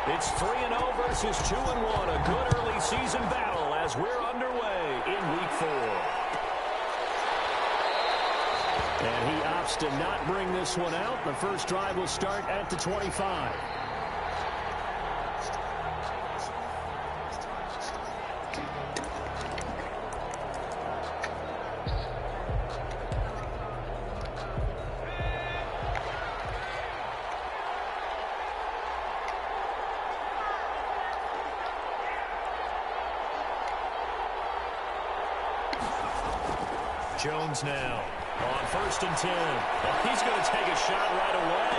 It's 3-0 versus 2-1. A good early season battle as we're underway in Week 4. And he opts to not bring this one out. The first drive will start at the 25. Jones now on 1st and 10. He's going to take a shot right away.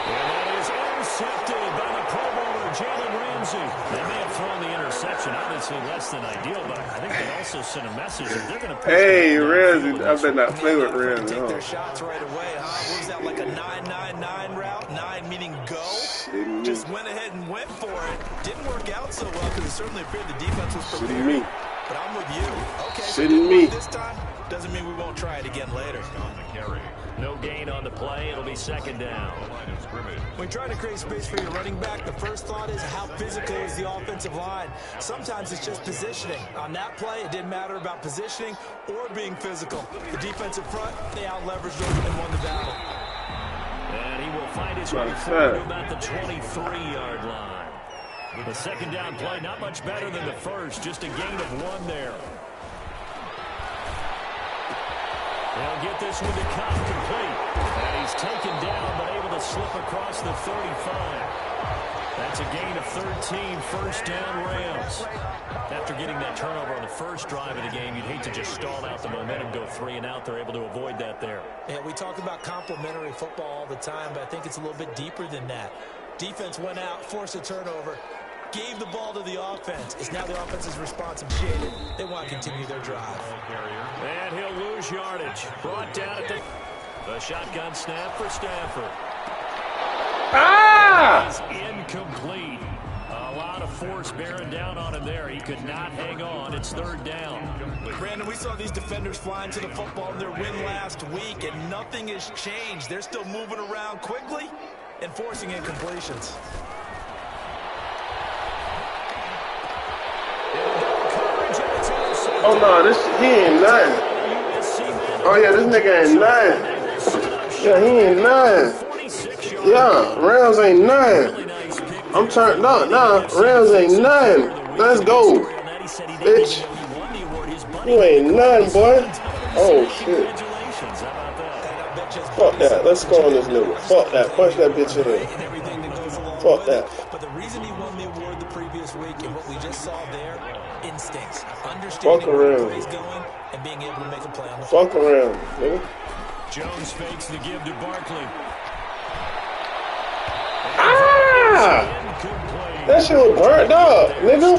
And that is intercepted by the Pro Bowler, Jalen Ramsey. They may have thrown the interception. Obviously less than ideal, but I think they also sent a message that they're going to push. Hey, Ramsey. I better not play with Ramsey. Take their shots right away, huh? What was that, like a 9-9-9 route? 9 meaning go? Just went ahead and went for it. Didn't work out so well because it certainly appeared the defense was prepared. But I'm with you. Okay, so this time doesn't mean we won't try it again later. No gain on the play. It'll be 2nd down. When trying to create space for your running back, the first thought is how physical is the offensive line. Sometimes it's just positioning. On that play, it didn't matter about positioning or being physical. The defensive front, they out-leveraged them and won the battle. And he will find his way forward to about the 23-yard line. The 2nd down play, not much better than the first, just a gain of 1 there. They'll get this one to Cant complete. And he's taken down, but able to slip across the 35. That's a gain of 13, 1st down Rams. After getting that turnover on the first drive of the game, you'd hate to just stall out the momentum, go 3 and out. They're able to avoid that there. Yeah, we talk about complementary football all the time, but I think it's a little bit deeper than that. Defense went out, forced a turnover, gave the ball to the offense. It's now the offense's responsibility. They want to continue their drive. And he'll lose yardage. Brought down at the shotgun snap for Stafford. Is incomplete. A lot of force bearing down on him there. He could not hang on. It's 3rd down. Brandon, we saw these defenders flying to the football in their win last week, and nothing has changed. They're still moving around quickly and forcing incompletions. Oh, no, he ain't nothing. Oh, yeah, this nigga ain't nothing. Yeah, he ain't nothing. Yeah, Rams ain't nothing. I'm turned up. Nah, Rams ain't nothing. Let's go. Bitch. You ain't nothing, boy. Oh, shit. Fuck that. Let's go on this nigga. Fuck that. Punch that bitch in. Fuck that. But the reason he won the award the previous week and what we just saw there, instincts. Fuck around. And being able to make a play on the fuck around, nigga. Jones fakes the give to Barkley. That shit was burnt up, nigga.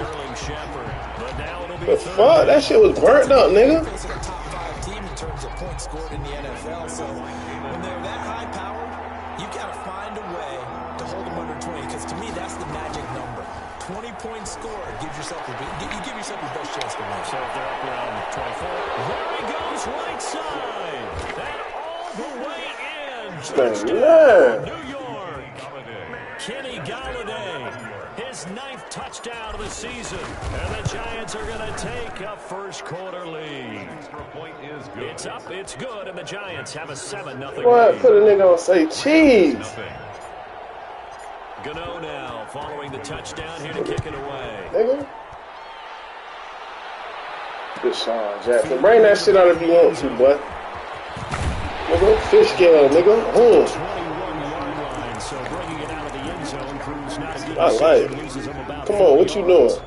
The fuck? That shit was burnt up, nigga. It's a top 5 team in terms of points scored in the NFL. So when they're that high powered, you gotta find a way to hold them under 20. Because to me, that's the magic number. 20 points scored gives yourself you give yourself your best chance to win. So if they're up around 24, there he goes, right side. That all the way in. Touchdown, New York. Kenny Galladay, his 9th touchdown of the season. And the Giants are going to take a first-quarter lead. It's up, it's good, and the Giants have a 7-0 lead. What? Put a nigga on say cheese. Gano now, following the touchdown, here to kick it away. Nigga. Good Sean Jackson. Bring that shit out if you want to, boy. Nigga, fish scale, nigga. 21-yard line, so bringing it out of the end zone proves not a good I like it. Come on, what you doing?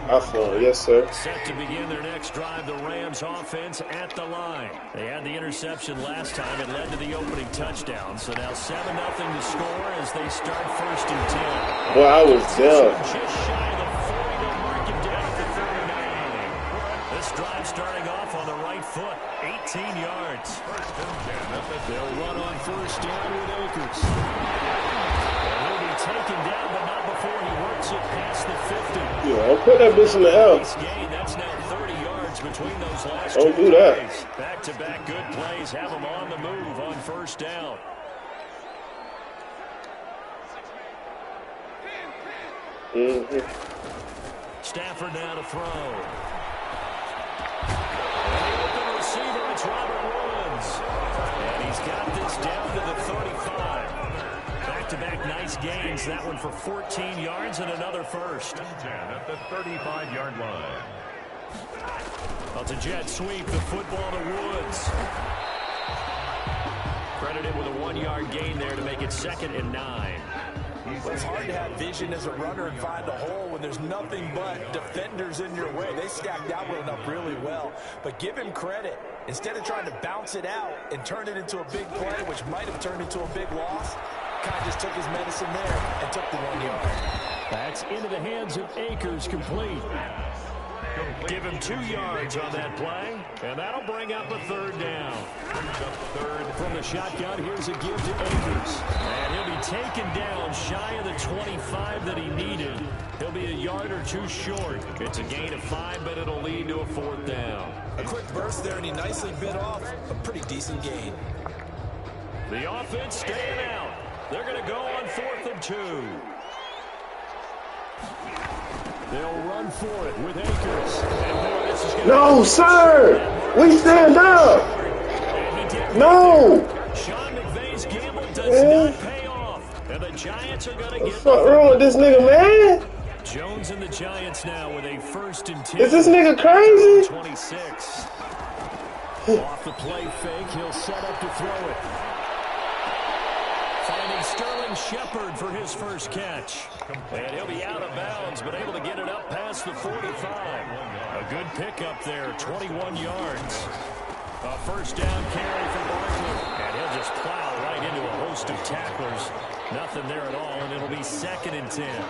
I feel it, yes, sir. Set to begin their next drive, the Rams offense at the line. They had the interception last time. It led to the opening touchdown. So now 7-0 to score as they start 1st and 10. Boy, I was down. Just shy of the 40 to mark him down at the 39. This drive starting off on the right foot, 18 yards. They'll run on 1st down with Akers. He'll be taken down, but not before he works it past the 50. Yeah, I'll put that bitch in the L. That's now 30 yards between those last Don't do that. Back-to-back good plays have them on the move on 1st down. Stafford now to throw. And the open receiver, it's Robert Woods. And he's got this down to the 35. Back-to-back nice gains. That one for 14 yards and another first. 10 at the 35-yard line. Well, it's a jet sweep. The football to Woods. Credited with a 1-yard gain there to make it 2nd and 9. It's hard to have vision as a runner and find a hole when there's nothing but defenders in your way. They stacked that one up really well. But give him credit. Instead of trying to bounce it out and turn it into a big play, which might have turned into a big loss, kind of just took his medicine there and took the 1 yard. That's into the hands of Akers, complete. Give him 2 yards on that play, and that'll bring up a 3rd down. From the shotgun, here's a give to Akers. And he'll be taken down shy of the 25 that he needed. He'll be a yard or 2 short. It's a gain of 5, but it'll lead to a 4th down. A quick burst there, and he nicely bit off a pretty decent gain. The offense staying out. They're going to go on 4th and 2. They'll run for it with Akers. And boy, this is no, sir! We stand up! No! Sean McVay's gamble does not pay off. And the Giants are going to get... What's wrong with this nigga, man? Jones and the Giants now with a 1st and 10. Is this nigga crazy? 26. Off the play fake, he'll set up to throw it. Finding Sterling Shepard for his first catch. And he'll be out of bounds, but able to get it up past the 45. A good pickup there, 21 yards. A 1st down carry for Barkley. And he'll just plow right into a host of tacklers. Nothing there at all, and it'll be 2nd and 10.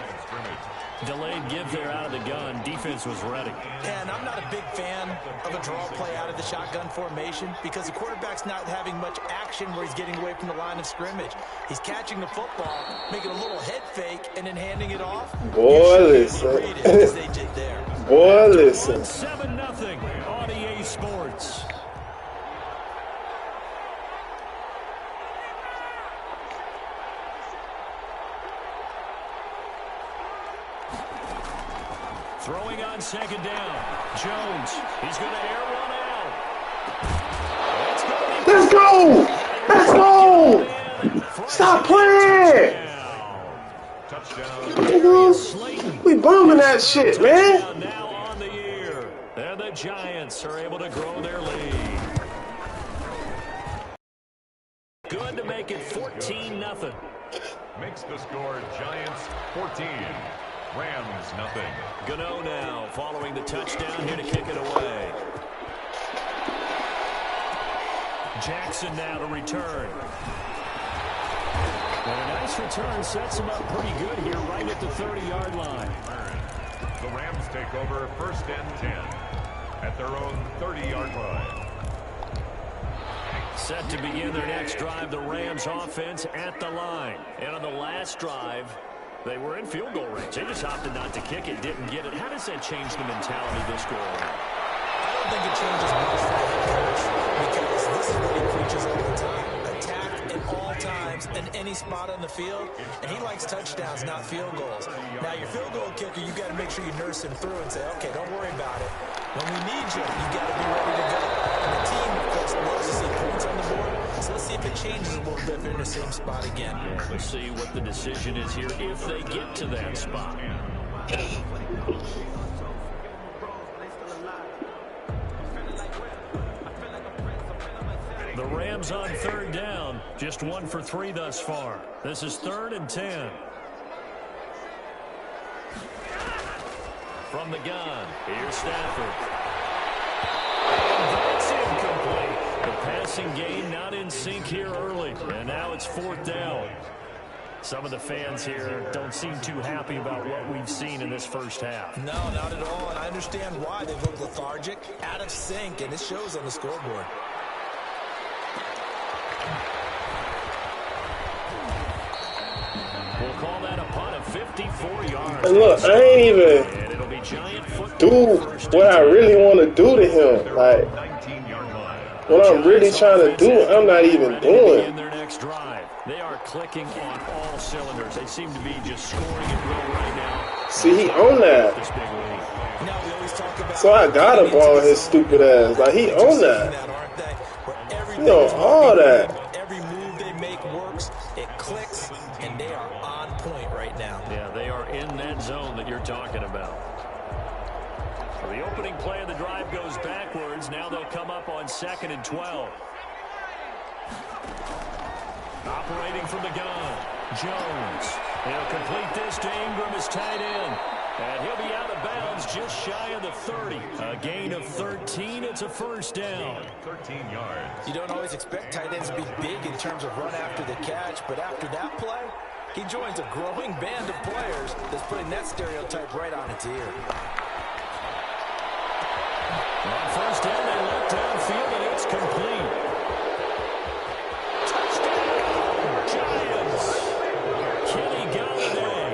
Delayed give there out of the gun. Defense was ready. And I'm not a big fan of a draw play out of the shotgun formation because the quarterback's not having much action where he's getting away from the line of scrimmage. He's catching the football, making a little head fake, and then handing it off. Boy, listen. As they did there. Boy, listen. 7-0 on EA Sports. Throwing on 2nd down. Jones. He's going to air one out. Let's go! Let's go! Stop playing! Touchdown. We bombing that shit, man. Now on the year. And the Giants are able to grow their lead. Good to make it 14-0. Makes the score Giants 14. Rams nothing. Gano now following the touchdown here to kick it away. Jackson now to return. And a nice return sets him up pretty good here right at the 30-yard line. The Rams take over 1st and 10 at their own 30-yard line. Set to begin their next drive, the Rams offense at the line. And on the last drive, they were in field goal range. They just opted not to kick it, didn't get it. How does that change the mentality this go around? I don't think it changes much for the head coach because this is what he preaches all the time. Attack at all times in any spot on the field, and he likes touchdowns, not field goals. Now, your field goal kicker, you got to make sure you nurse him through and say, okay, don't worry about it. When we need you, you got to be ready to go. And the team, of course, loves to see points on the board, so let's see if it changes a little bit if they're in the same spot again. Let's see what the decision is here if they get to that spot. The Rams on 3rd down, just 1 for 3 thus far. This is 3rd and 10. From the gun, here's Stafford. And that's incomplete. The passing game not in sync here early, and now it's 4th down. Some of the fans here don't seem too happy about what we've seen in this first half. No, not at all, and I understand why. They look lethargic, out of sync, and it shows on the scoreboard. We'll call that a punt of 54 yards. And look, I ain't even do what I really want to do to him. Like, what I'm really trying to do, I'm not even doing. Their next drive. They are clicking on all cylinders. They seem to be just scoring at will right now. See, he on that. So I gotta ball his stupid ass. Like, he on that. He on all that. Every move they make works. It clicks, and they are on point right now. Yeah, they are in that zone that you're talking about. So the opening play of the drive goes backwards. Now they'll come up on 2nd and 12. Operating from the gun, Jones. He'll complete this to Ingram, his tight end. And he'll be out of bounds just shy of the 30. A gain of 13. It's a first down. 13 yards. You don't always expect tight ends to be big in terms of run after the catch, but after that play, he joins a growing band of players that's putting that stereotype right on its ear. On first down, they look downfield, and it's complete. Touchdown, Giants. Kenny Galladay,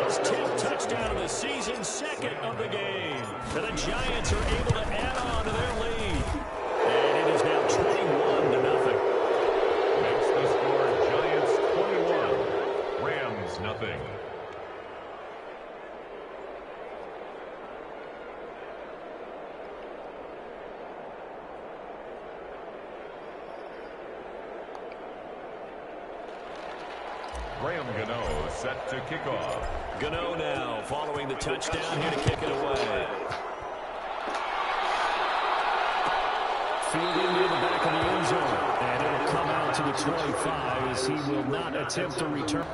his 10th touchdown of the season, 2nd of the game. And the Giants are able to add on to their lead. And it is now 21-0. Makes the score Giants 21, Rams nothing. Graham Gano set to kick off. Gano now following the touchdown here to kick it away. Fielding near the back of the end zone. And it'll come out to the 25 as he will not attempt to return.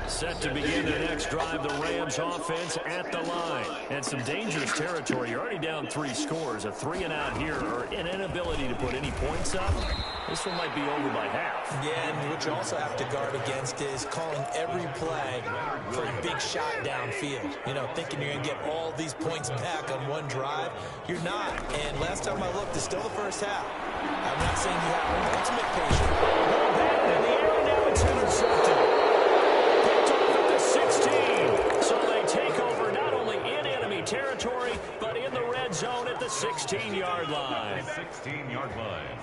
Set to begin their next drive, the Rams offense at the line. And some dangerous territory. You're already down 3 scores. A 3-and-out here or an inability to put any points up. This one might be over by half. Yeah, and what you also have to guard against is calling every play for a big shot downfield. You know, thinking you're going to get all these points back on one drive. You're not. And last time I looked, it's still the first half. I'm not saying you have ultimate patience. In the air, now it's intercepted. Picked off at the 16. So they take over not only in enemy territory, but in the red zone at the 16-yard line. 16-yard line.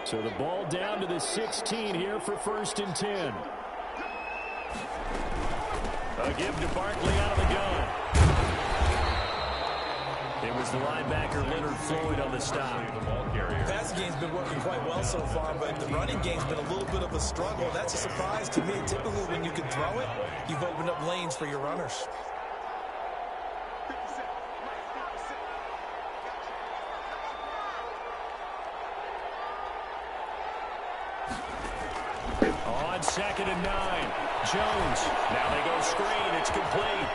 So the ball down to the 16 here for 1st and 10. A give to Barkley out of the gun. It was the linebacker Leonard Floyd on the stop. The ball carrier. The passing game's been working quite well so far, but the running game's been a little bit of a struggle. That's a surprise to me. Typically, when you can throw it, you've opened up lanes for your runners. On 2nd and 9, Jones. Now they go screen. It's complete.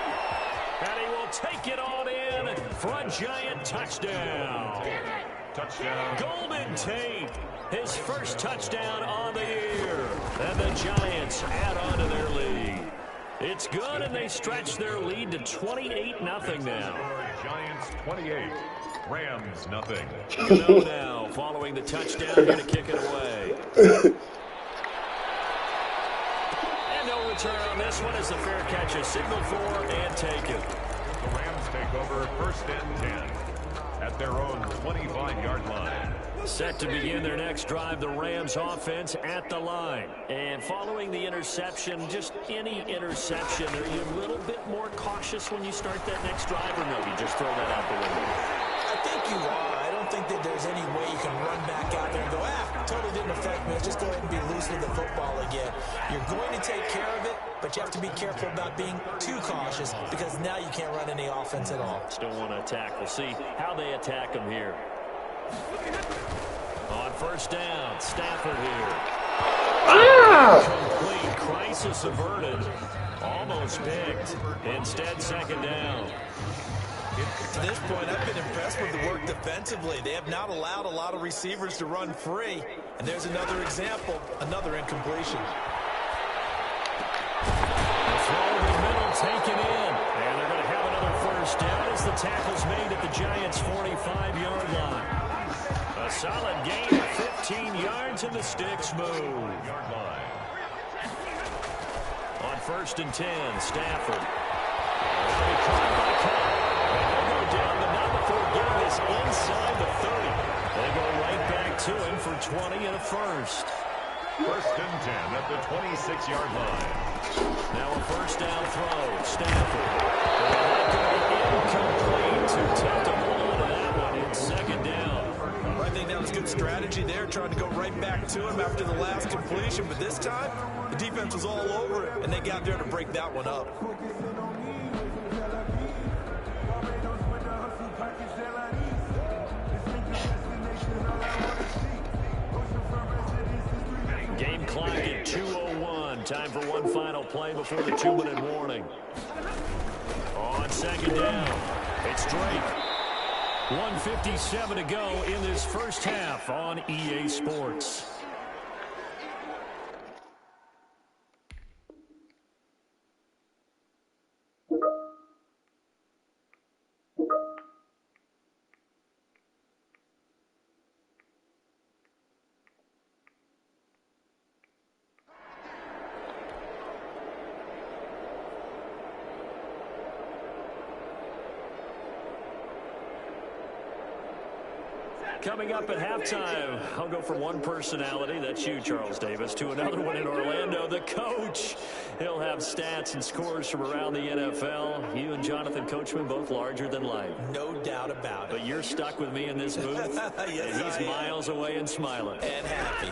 And he will take it on in for a Giant touchdown. Touchdown. Golden Tate, his first touchdown on the year. And the Giants add on to their lead. It's good, and they stretch their lead to 28-0 now. Giants 28, Rams nothing. Gano now following the touchdown here to kick it away. No return on this one as the fair catch is signaled for and taken. The Rams take over 1st and 10 at their own 25-yard line. Set to begin their next drive, the Rams offense at the line. And following the interception, just any interception, are you a little bit more cautious when you start that next drive, or no, you just throw that out the window? I think you are. I don't think that there's any way you can run back out there and go, totally didn't affect me. Let's just go ahead and be loose with the football again. You're going to take care of it, but you have to be careful about being too cautious because now you can't run any offense at all. Still want to attack. We'll see how they attack them here. On 1st down, Stafford here. Complete. Crisis averted. Almost picked. Instead, 2nd down. To this point, I've been impressed with the work defensively. They have not allowed a lot of receivers to run free. And there's another example, another incompletion. The throw in the middle taken in. And they're going to have another 1st down as the tackle's made at the Giants' 45-yard line. A solid gain of 15 yards and the sticks move. On 1st and 10, Stafford. Down, but not before getting this inside the 30. They go right back to him for 20 and a first. First and 10 at the 26-yard line. Now a first down throw. Stafford. Incomplete. Too tough to hold on to that one in second down. I think that was good strategy there, trying to go right back to him after the last completion. But this time, the defense was all over it, and they got there to break that one up. Game clock at 2:01. Time for one final play before the 2-minute warning. On second down, it's Drake. 1:57 to go in this first half on EA Sports. Coming up at halftime, I'll go from one personality, that's you, Charles Davis, to another one in Orlando, the coach. He'll have stats and scores from around the NFL. You and Jonathan Coachman both larger than life. No doubt about it. But you're stuck with me in this booth. Yes, and he's miles away and smiling. And happy.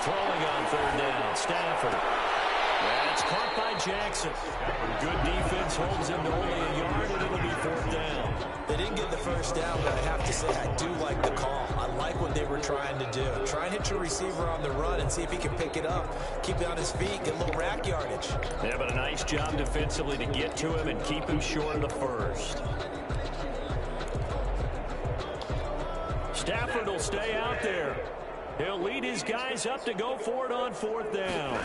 Throwing on third down, Stafford. That's caught by Jackson. Good defense holds him to only a yard, and it'll be fourth down. They didn't get the first down, but I have to say I do like the call. I like what they were trying to do. Try and hit your receiver on the run and see if he can pick it up. Keep it on his feet, get a little rack yardage. Yeah, but a nice job defensively to get to him and keep him short of the first. Stafford will stay out there. He'll lead his guys up to go for it on fourth down.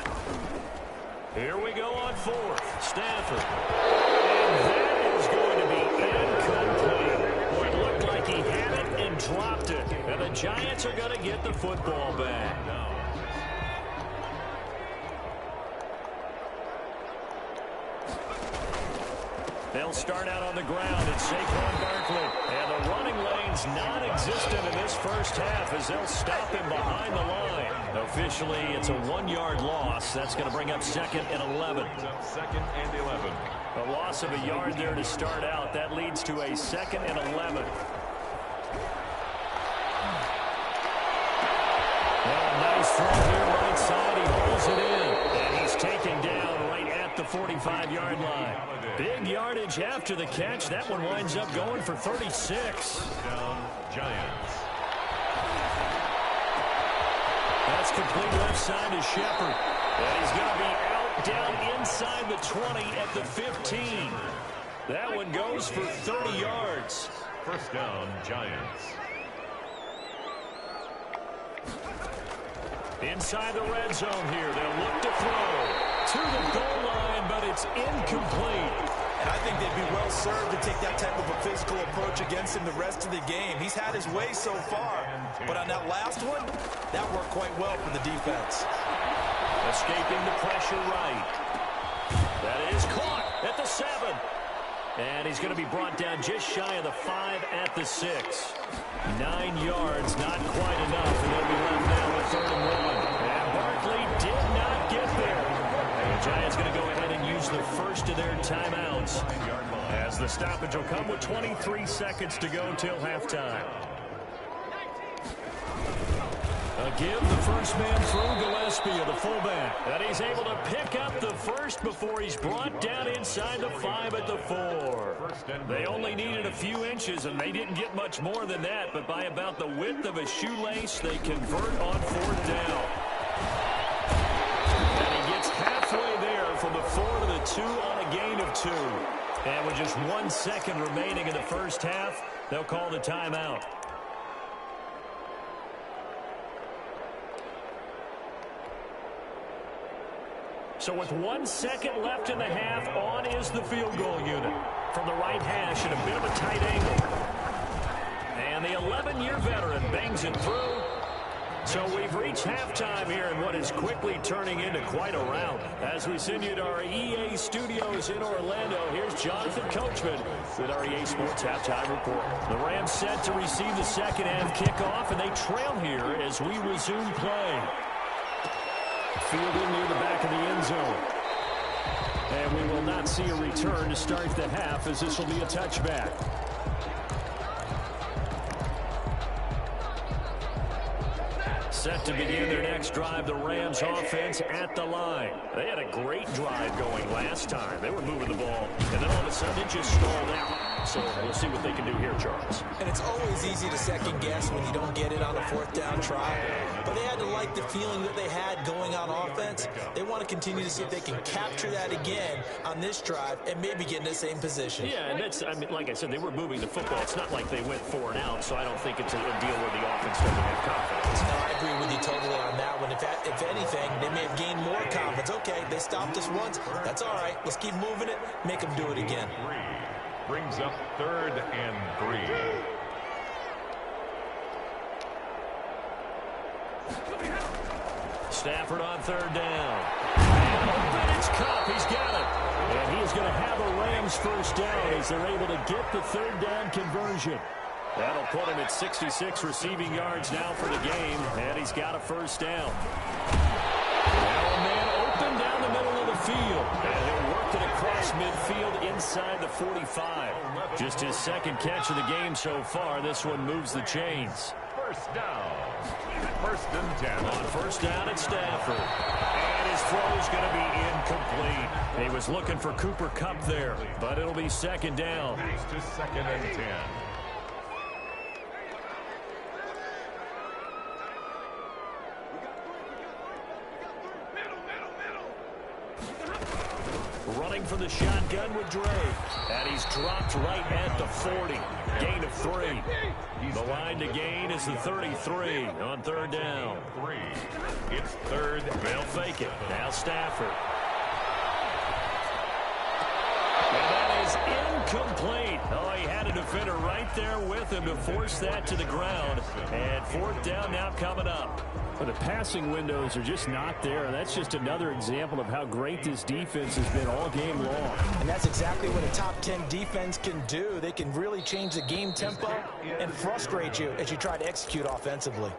Here we go on fourth. Stafford. And that is going to be incomplete. Boy, it looked like he had it and dropped it. And the Giants are going to get the football back. They'll start out on the ground. It's Saquon Barkley. And the running lane's non-existent in this first half as they'll stop him behind the line. Officially, it's a 1-yard loss. That's going to bring up second and 11. Second and 11. A loss of a yard there to start out. That leads to a second and 11. Well, nice throw here right side. He holds it in. And he's taken down right at the 45-yard line. Big yardage after the catch. That one winds up going for 36. Down, Giants. That's complete left side to Shepard. And he's going to be out down inside the 20 at the 15. That one goes for 30 yards. First down, Giants. Inside the red zone here. They'll look to throw to the goal line, but it's incomplete. And I think they'd be well served to take that type of a physical approach against him the rest of the game. He's had his way so far, but on that last one, that worked quite well for the defense. Escaping the pressure right. That is caught at the 7. And he's going to be brought down just shy of the 5 at the 6. 9 yards, not quite enough, and they'll be left now with 3rd and 1. And Barkley did not get there. And the Giants going to go ahead and use the first of their timeouts, as the stoppage will come with 23 seconds to go till halftime. A give the first man through Gillespie, the fullback. And he's able to pick up the first before he's brought down inside the 5 at the 4. They only needed a few inches, and they didn't get much more than that. But by about the width of a shoelace, they convert on 4th down. And he gets halfway there from the 4 to the 2 on a gain of 2. And with just 1 second remaining in the first half, they'll call the timeout. So with 1 second left in the half, on is the field goal unit. From the right hash at a bit of a tight angle. And the 11-year veteran bangs it through. So we've reached halftime here in what is quickly turning into quite a rout. As we send you to our EA studios in Orlando, here's Jonathan Coachman with our EA Sports Halftime Report. The Rams set to receive the second half kickoff, and they trail here as we resume play. Fielded near the back of the end zone. And we will not see a return to start the half, as this will be a touchback. Set to begin their next drive, the Rams offense at the line. They had a great drive going last time. They were moving the ball, and then all of a sudden it just stalled out. So we'll see what they can do here, Charles. And it's always easy to second guess when you don't get it on a fourth down try. But they had to like the feeling that they had going on offense. They want to continue to see if they can capture that again on this drive and maybe get in the same position. Yeah, and that's, I mean, like I said, they were moving the football. It's not like they went 4 and out, so I don't think it's a deal where the offense doesn't have confidence. No, I agree with you totally on that one. If anything, they may have gained more confidence. Okay, they stopped us once. That's all right. Let's keep moving it. Make them do it again. Brings up 3rd and 3. Stafford on 3rd down. And open, it's Cup. He's got it. And he is going to have a Rams first down as they're able to get the 3rd down conversion. That'll put him at 66 receiving yards now for the game, and he's got a first down. Now a man open down the middle of the field, and he'll work it across midfield inside the 45. Just his 2nd catch of the game so far. This one moves the chains. First down. 1st and 10. On 1st down, it's Stafford. And his throw is going to be incomplete. He was looking for Cooper Kupp there, but it'll be 2nd down. Moves to 2nd and 10. Running for the shotgun with Dre. And he's dropped right at the 40. Gain of 3. The line to gain is the 33 on 3rd down. 3. It's 3rd. They'll fake it. Now Stafford. And that is incomplete. Oh, he had a defender right there with him to force that to the ground. And 4th down now coming up. Well, the passing windows are just not there. That's just another example of how great this defense has been all game long. And that's exactly what a top 10 defense can do. They can really change the game tempo and frustrate you as you try to execute offensively.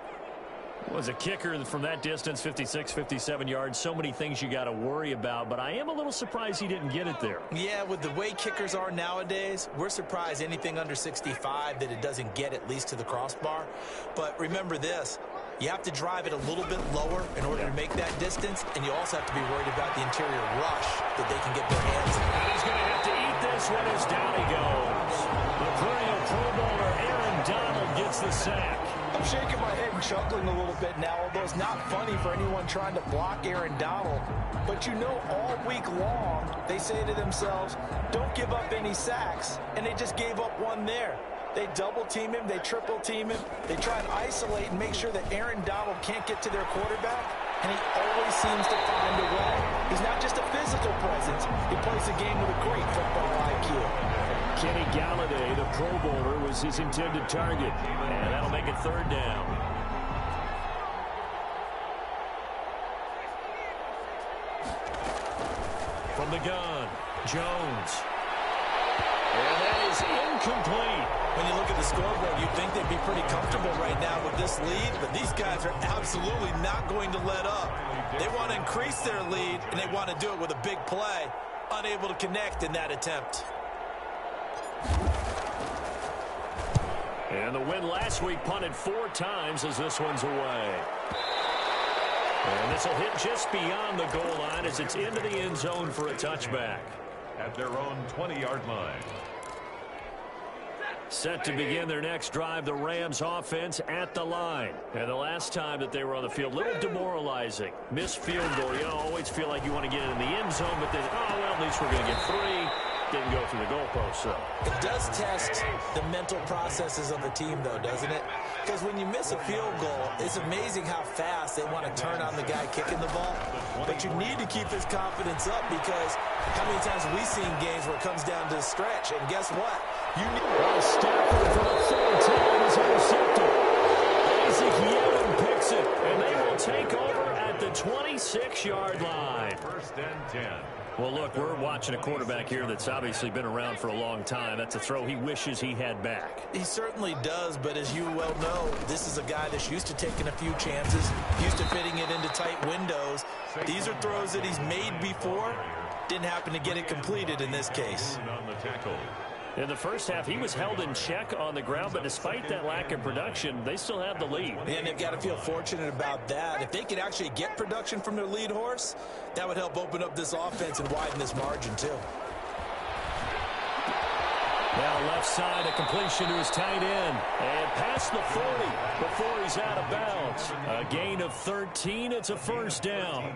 Was a kicker from that distance, 56, 57 yards. So many things you got to worry about, but I am a little surprised he didn't get it there. Yeah, with the way kickers are nowadays, we're surprised anything under 65 that it doesn't get at least to the crossbar. But remember this. You have to drive it a little bit lower in order to make that distance, and you also have to be worried about the interior rush that they can get their hands on. And he's going to have to eat this one as down he goes. The perennial Pro Bowler Aaron Donald gets the sack. I'm shaking my head and chuckling a little bit now, although it's not funny for anyone trying to block Aaron Donald. But you know, all week long, they say to themselves, don't give up any sacks, and they just gave up one there. They double-team him. They triple-team him. They try and isolate and make sure that Aaron Donald can't get to their quarterback, and he always seems to find a way. He's not just a physical presence. He plays the game with a great football IQ. Kenny Galladay, the Pro Bowler, was his intended target, and that'll make it 3rd down. From the gun, Jones. And that is incomplete. When you look at the scoreboard, you'd think they'd be pretty comfortable right now with this lead, but these guys are absolutely not going to let up. They want to increase their lead, and they want to do it with a big play. Unable to connect in that attempt. And the win last week punted 4 times as this one's away. And this will hit just beyond the goal line as it's into the end zone for a touchback. At their own 20-yard line. Set to begin their next drive, the Rams offense at the line. And the last time that they were on the field, a little demoralizing. Missed field goal. You always feel like you want to get it in the end zone, but then, oh, well, at least we're going to get 3. Didn't go through the goalpost, so. It does test the mental processes of the team, though, doesn't it? Because when you miss a field goal, it's amazing how fast they want to turn on the guy kicking the ball. But you need to keep his confidence up because how many times have we seen games where it comes down to the stretch? And guess what? You need Stafford for the 3rd time is intercepted. Isaac Yemen picks it, and they will take over at the 26-yard line. 1st and 10. Well, look, we're watching a quarterback here that's obviously been around for a long time. That's a throw he wishes he had back. He certainly does, but as you well know, this is a guy that's used to taking a few chances, used to fitting it into tight windows. These are throws that he's made before. Didn't happen to get it completed in this case. In the first half, he was held in check on the ground, but despite that lack of production, they still have the lead. And they've got to feel fortunate about that. If they could actually get production from their lead horse, that would help open up this offense and widen this margin, too. Now left side, a completion to his tight end. And past the 40 before he's out of bounds. A gain of 13. It's a first down.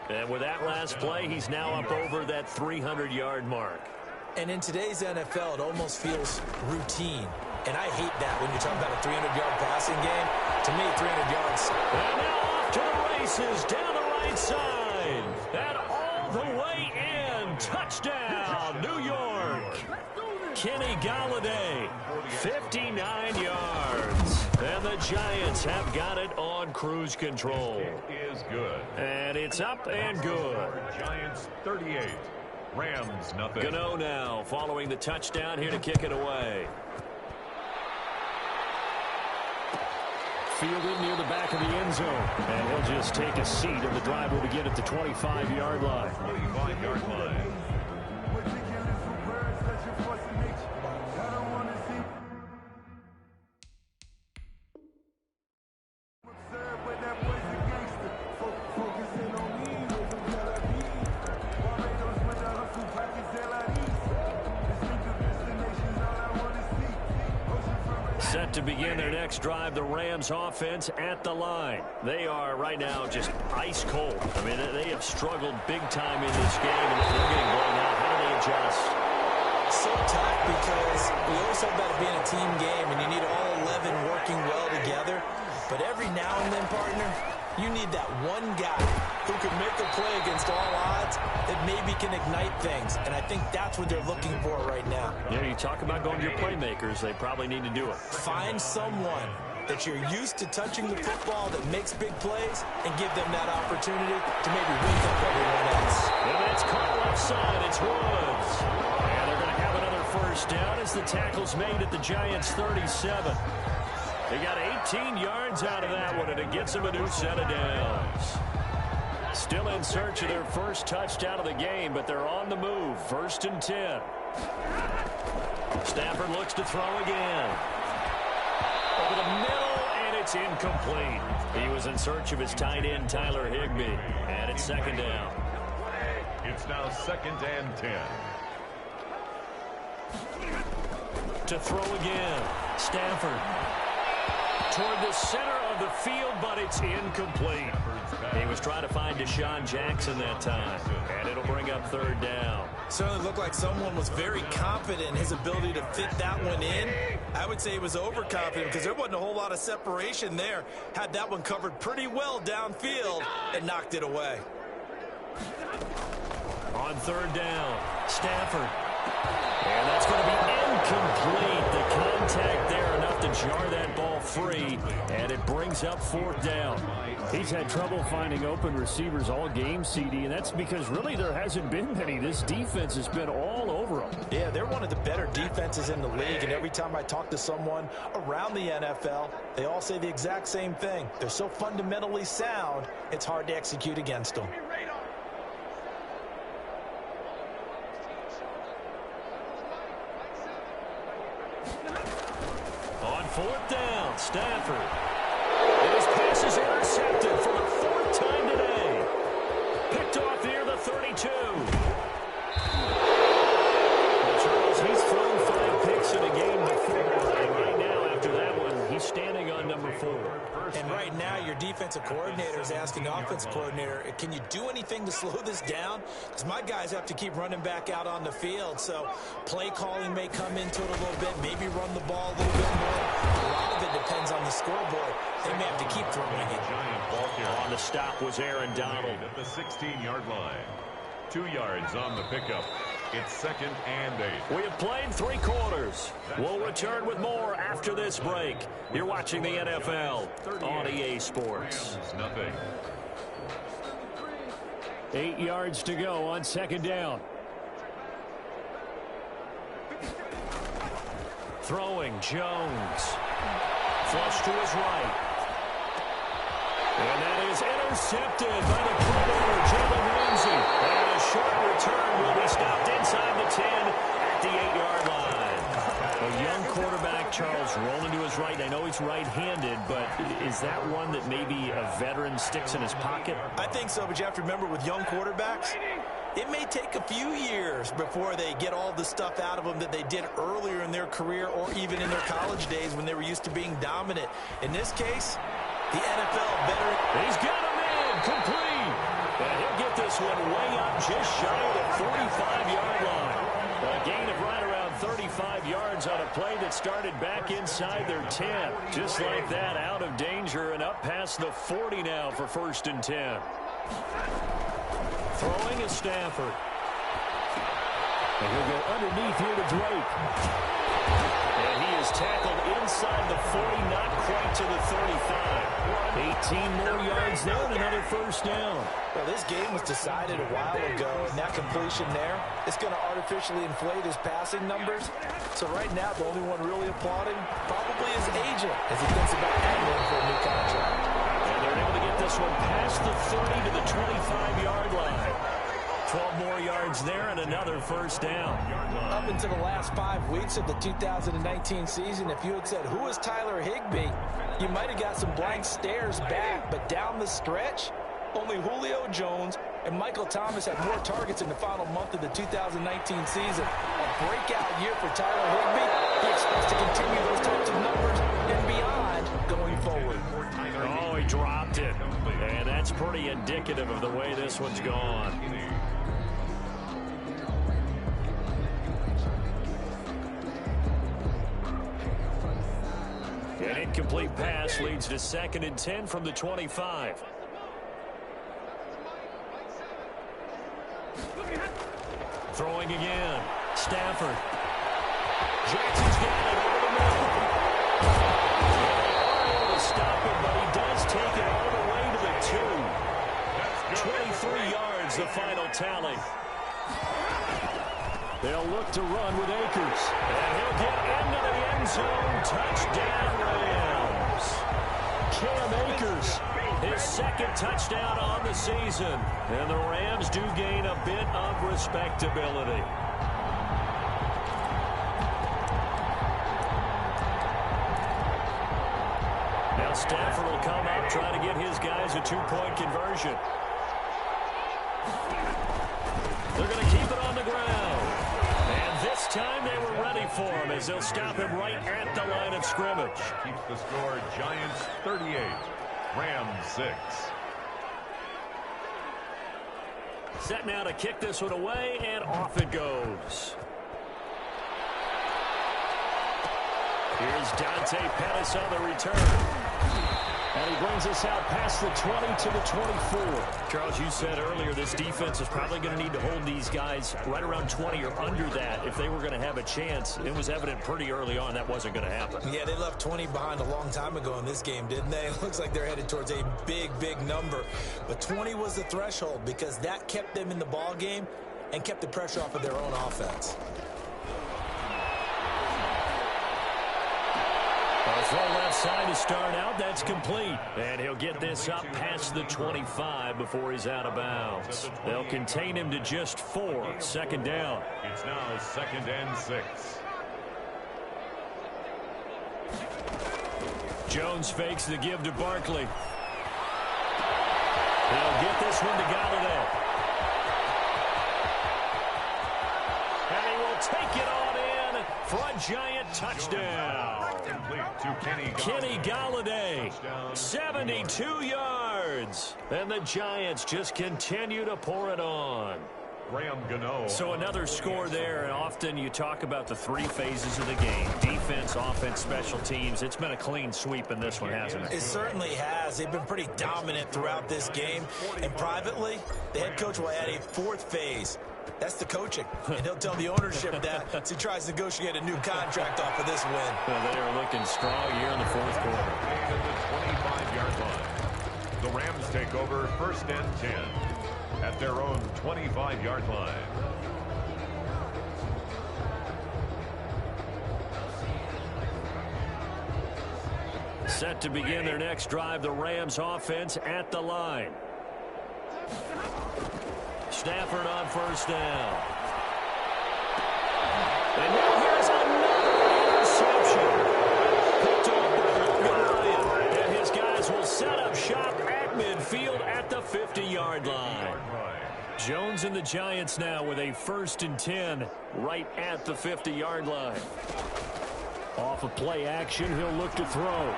And with that last play, he's now up over that 300-yard mark. And in today's NFL, it almost feels routine. And I hate that when you're talking about a 300-yard passing game. To me, 300 yards. And now off to the races down the right side. And all the way in. Touchdown, New York. Kenny Galladay, 59 yards. And the Giants have got it on cruise control. It is good. And it's up and good. Giants 38. Rams nothing. Gano now following the touchdown here to kick it away. Fielded near the back of the end zone. And he'll just take a seat, and the drive will begin at the 25-yard line. 25-yard line. Set to begin their next drive, the Rams offense at the line. They are right now just ice cold. I mean, they have struggled big time in this game, and they're getting blown out. How do they adjust? So tough because we always talk about it being a team game, and you need all 11 working well together. But every now and then, partner, you need that one guy who can make a play against all odds that maybe can ignite things. And I think that's what they're looking for right now. Yeah, you talk about going to your playmakers. They probably need to do it. Find someone that you're used to touching the football that makes big plays and give them that opportunity to maybe wake up everyone else. And that's caught left side. It's Woods. And they're going to have another first down as the tackle's made at the Giants' 37. They got 18 yards out of that one, and it gets them a new set of downs. Still in search of their first touchdown of the game, but they're on the move. 1st and 10. Stafford looks to throw again. Over the middle, and it's incomplete. He was in search of his tight end, Tyler Higbee, and it's 2nd down. It's now 2nd and 10. To throw again. Stafford toward the center of the field, but it's incomplete. He was trying to find Deshaun Jackson that time, and it'll bring up 3rd down. Certainly looked like someone was very confident in his ability to fit that one in. I would say he was overconfident because there wasn't a whole lot of separation there. Had that one covered pretty well downfield and knocked it away. On 3rd down, Stafford. And that's going to be incomplete. The contact there enough to jar that ball free, and it brings up 4th down. He's had trouble finding open receivers all game, CD, and that's because really there hasn't been many. This defense has been all over them. Yeah, they're one of the better defenses in the league, and every time I talk to someone around the NFL, they all say the exact same thing. They're so fundamentally sound, it's hard to execute against them. On 4th down, Stafford. And his pass is intercepted for the 4th time today. Picked off near the 32. Well, Charles, he's thrown 5 picks in a game before, and right now, after that one, he's standing on number 4. And right now, your defensive coordinator is asking the offensive coordinator, can you do anything to slow this down? Because my guys have to keep running back out on the field. So play calling may come into it a little bit, maybe run the ball a little bit more. A lot of it depends on the scoreboard. They may have to keep throwing it. On the stop was Aaron Donald. At the 16-yard line. 2 yards on the pickup. It's 2nd and 8. We have played 3 quarters. We'll return with more after this break. You're watching the NFL on EA Sports. Nothing. 8 yards to go on second down. Throwing, Jones. Flush to his right. And that is intercepted by the corner, Jalen Ramsey. And a short return will be stopped inside the 10 at the 8-yard line. A young quarterback, Charles, rolling to his right. I know he's right-handed, but is that one that maybe a veteran sticks in his pocket? I think so, but you have to remember with young quarterbacks, it may take a few years before they get all the stuff out of them that they did earlier in their career or even in their college days when they were used to being dominant. In this case, the NFL veteran. He's got him in, complete. And he'll get this one way up just shy of the 45-yard line. A gain of right around 35 yards on a play that started back inside their 10. Just like that, out of danger and up past the 40 now for 1st and 10. Throwing is Stafford. And he'll go underneath here to Drake. And he is tackled inside the 40, not quite to the 35. 18 more yards there and another 1st down. Well, this game was decided a while ago, and that completion there, it's going to artificially inflate his passing numbers. So right now, the only one really applauding probably his agent as he thinks about adding him for a new contract. And they're able to get this one past the 30 to the 25-yard line. 12 more yards there and another 1st down. Up until the last 5 weeks of the 2019 season, if you had said, who is Tyler Higbee, you might have got some blank stares back. But down the stretch, only Julio Jones and Michael Thomas had more targets in the final month of the 2019 season. A breakout year for Tyler Higbee. He expects to continue those types of numbers and beyond going forward. Oh, he dropped it. And that's pretty indicative of the way this one's gone. An incomplete pass leads to 2nd and 10 from the 25. Throwing again. Stafford. Jackson's got it over the middle. To stop it, but he does take it all the way to the 2. 23 yards, the final tally. They'll look to run with Akers. And he'll get into the end zone. Touchdown, Rams. Cam Akers, his 2nd touchdown on the season. And the Rams do gain a bit of respectability. Now Stafford will come up, try to get his guys a 2-point conversion. They're going to keep it on the ground. And this time they were ready for him as they'll stop him right at the line of scrimmage. Keeps the score Giants 38, Rams 6. Set now to kick this one away, and off it goes. Here's Dante Pettis on the return. And he brings us out past the 20 to the 24. Charles, you said earlier this defense is probably going to need to hold these guys right around 20 or under that if they were going to have a chance. It was evident pretty early on that wasn't going to happen. Yeah, they left 20 behind a long time ago in this game, didn't they? It looks like they're headed towards a big, big number. But 20 was the threshold because that kept them in the ball game and kept the pressure off of their own offense. Throw left side to start out. That's complete. And he'll get this up past the 25 before he's out of bounds. They'll contain him to just 4. 2nd down. It's now 2nd and 6. Jones fakes the give to Barkley. He'll get this one to Galladay. And he will take it on in for a giant touchdown. To Kenny Galladay, 72 yards. And the Giants just continue to pour it on. So another score there, and often you talk about the 3 phases of the game. Defense, offense, special teams. It's been a clean sweep in this one, hasn't it? It certainly has. They've been pretty dominant throughout this game. And privately, the head coach will add a 4th phase. That's the coaching. And he'll tell the ownership that as he tries to negotiate a new contract off of this win. Well, they are looking strong here in the 4th quarter. At the 25-yard line. The Rams take over 1st and 10. at their own 25-yard line. Set to begin their next drive, the Rams offense at the line. Stafford on first down. And now here's another interception. Picked off by Logan Ryan. And his guys will set up shop at midfield at the 50-yard line. Jones and the Giants now with a 1st and 10 right at the 50-yard line. Off of play action, he'll look to throw.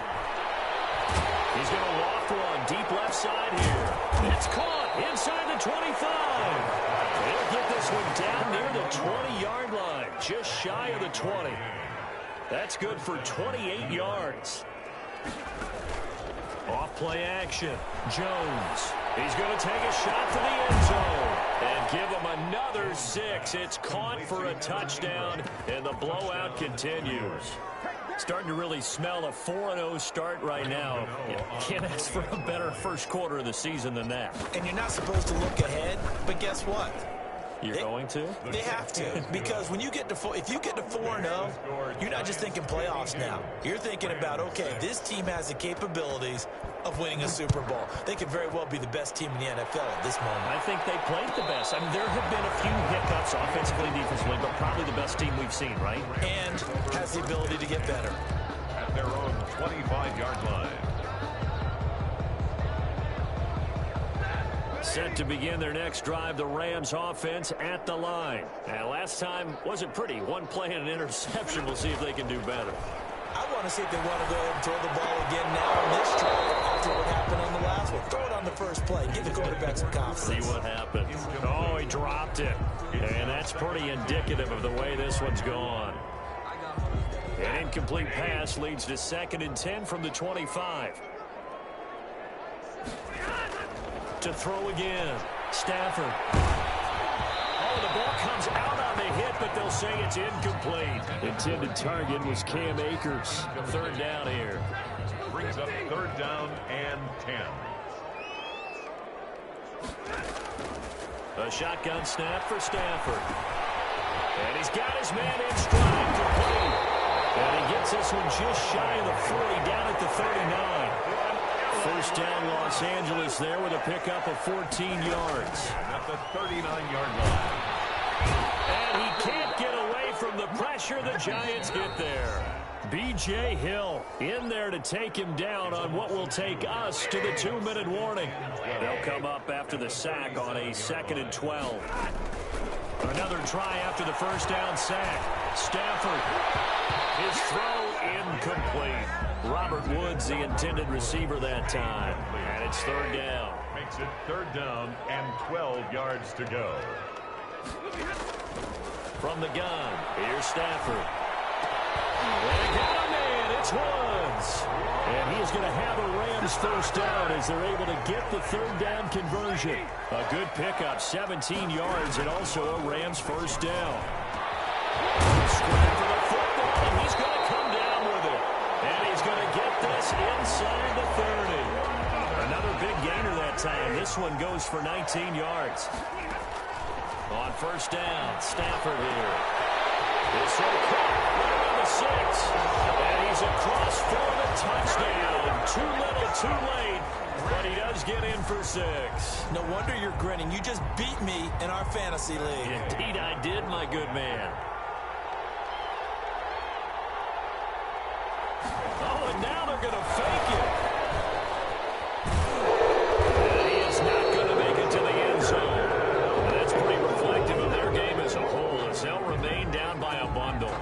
He's going to loft one deep left side here. It's caught inside the 25. They'll get this one down near the 20-yard line, just shy of the 20. That's good for 28 yards. Off play action. Jones. He's going to take a shot to the end zone and give him another 6. It's caught for a touchdown, and the blowout continues. Starting to really smell a 4-0 start right now. You can't ask for a better first quarter of the season than that. And you're not supposed to look ahead, but guess what? You're going to? They have to, because when you get to if you get to 4-0, you're not just thinking playoffs now. You're thinking about, okay, this team has the capabilities of winning a Super Bowl. They could very well be the best team in the NFL at this moment. I think they played the best. I mean, there have been a few hiccups offensively and defensively, but probably the best team we've seen, right? And has the ability to get better. At their own 25-yard line. Set to begin their next drive, the Rams offense at the line. Now, last time wasn't pretty. One play and an interception. We'll see if they can do better. I want to see if they want to go ahead and throw the ball again now on this drive after what happened on the last one. Throw it on the first play. Give the quarterback some confidence. See what happens. Oh, he dropped it. And that's pretty indicative of the way this one's gone. An incomplete pass leads to 2nd and 10 from the 25. To throw again. Stafford. Oh, the ball comes out on the hit, but they'll say it's incomplete. Intended target was Cam Akers. 3rd down here. Brings up 3rd down and 10. A shotgun snap for Stafford. And he's got his man in stride, complete. And he gets this one just shy of the 40, down at the 39. 1st down, Los Angeles there with a pickup of 14 yards. At the 39-yard line. And he can't get away from the pressure. The Giants get there. B.J. Hill in there to take him down on what will take us to the 2-minute warning. They'll come up after the sack on a 2nd and 12. Another try after the 1st down sack. Stafford. His throw incomplete. Robert Woods, the intended receiver that time. And it's 3rd down. Makes it 3rd down and 12 yards to go. From the gun, here's Stafford. And they got a man, it's Woods. And he is going to have a Rams 1st down as they're able to get the 3rd down conversion. A good pickup, 17 yards, and also a Rams 1st down. Scrap for the football, and he's going to come down with it. And he's going to get this inside the 30. Another big gainer that time. This one goes for 19 yards. On 1st down, Stafford here. This one caught right on the 6. And he's across for the touchdown. Too little, too late. But he does get in for 6. No wonder you're grinning. You just beat me in our fantasy league. Indeed I did, my good man. Oh, and now they're going to fake it. And he is not going to make it to the end zone. And that's pretty reflective of their game as a whole, as they'll remain down by a bundle.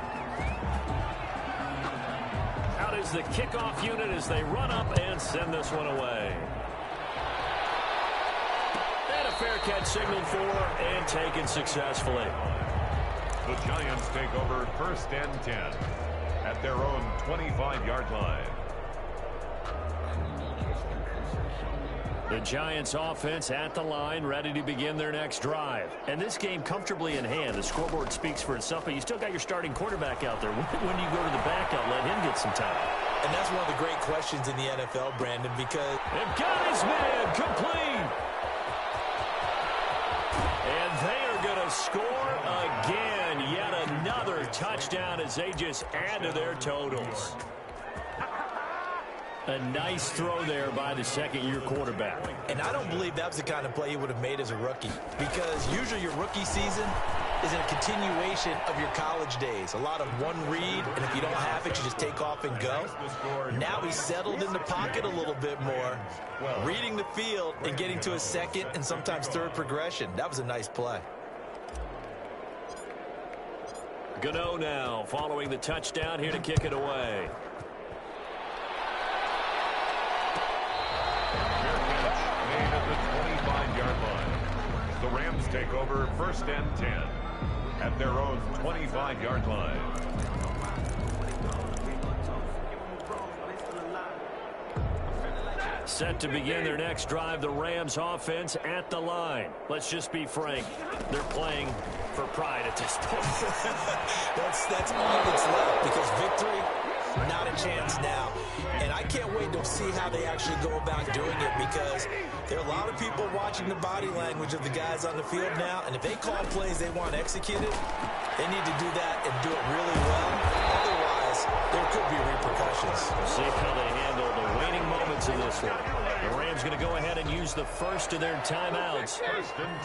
Out is the kickoff unit as they run up and send this one away. And a fair catch signaled for and taken successfully. The Giants take over 1st and 10 at their own 25-yard line. The Giants offense at the line, ready to begin their next drive. And this game comfortably in hand. The scoreboard speaks for itself, but you still got your starting quarterback out there. When do you go to the backup, let him get some time? And that's one of the great questions in the NFL, Brandon, because they've got his man complete. score again. Yet another touchdown as they just add to their totals. A nice throw there by the second-year quarterback. And I don't believe that was the kind of play he would have made as a rookie, because usually your rookie season is in a continuation of your college days. A lot of one read, and if you don't have it, you just take off and go. Now he's settled in the pocket a little bit more, reading the field and getting to a second and sometimes third progression. That was a nice play. Gano now following the touchdown here to kick it away. The Rams take over 1st and 10 at their own 25-yard line. Set to begin their next drive, the Rams offense at the line. Let's just be frank, they're playing for pride at this point. that's all that's left, because victory, not a chance now. And I can't wait to see how they actually go about doing it, because there are a lot of people watching the body language of the guys on the field now, and if they call plays they want executed, they need to do that and do it really well. Otherwise, there could be repercussions. See how they handle the waning moments of this one. The Rams going to go ahead and use the first of their timeouts,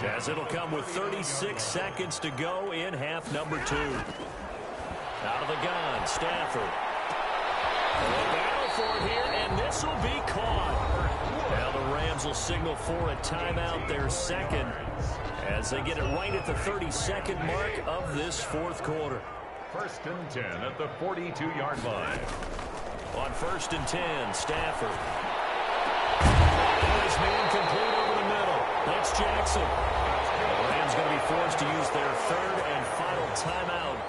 as it'll come with 36 seconds to go in half number 2. Out of the gun, Stafford. Battle for it here, and this will be caught. Now the Rams will signal for a timeout, their second, as they get it right at the 32nd mark of this fourth quarter. 1st and 10 at the 42-yard line. On 1st and 10, Stafford. Nice man complete over the middle. That's Jackson. The Rams going to be forced to use their third and final timeout,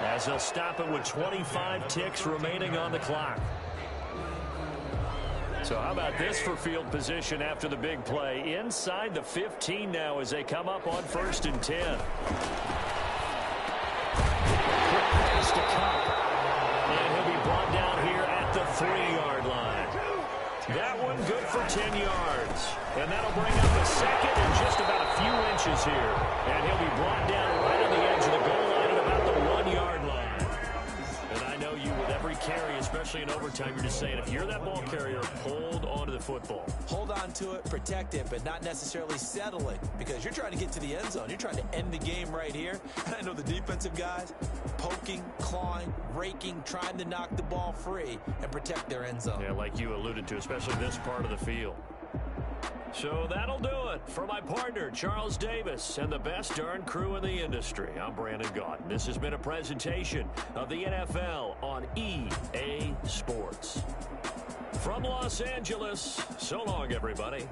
as they'll stop it with 25 ticks remaining on the clock. So how about this for field position after the big play? Inside the 15 now as they come up on 1st and 10. Quick pass to Cant. And he'll be brought down here at the 3-yard line. That one good for 10 yards. And that'll bring up a second and just about a few inches here. And he'll be brought down right on the edge of the goal line at about the 1-yard line. And I know you, with every carry, especially in overtime, you're just saying, if you're that ball carrier, hold on to the football. Hold on to it, protect it, but not necessarily settle it, because you're trying to get to the end zone. You're trying to end the game right here. And I know the defensive guys poking, clawing, raking, trying to knock the ball free and protect their end zone. Yeah, like you alluded to, especially this part of the field. So that'll do it for my partner, Charles Davis, and the best darn crew in the industry. I'm Brandon Gaudin. This has been a presentation of the NFL on EA Sports. From Los Angeles, so long, everybody.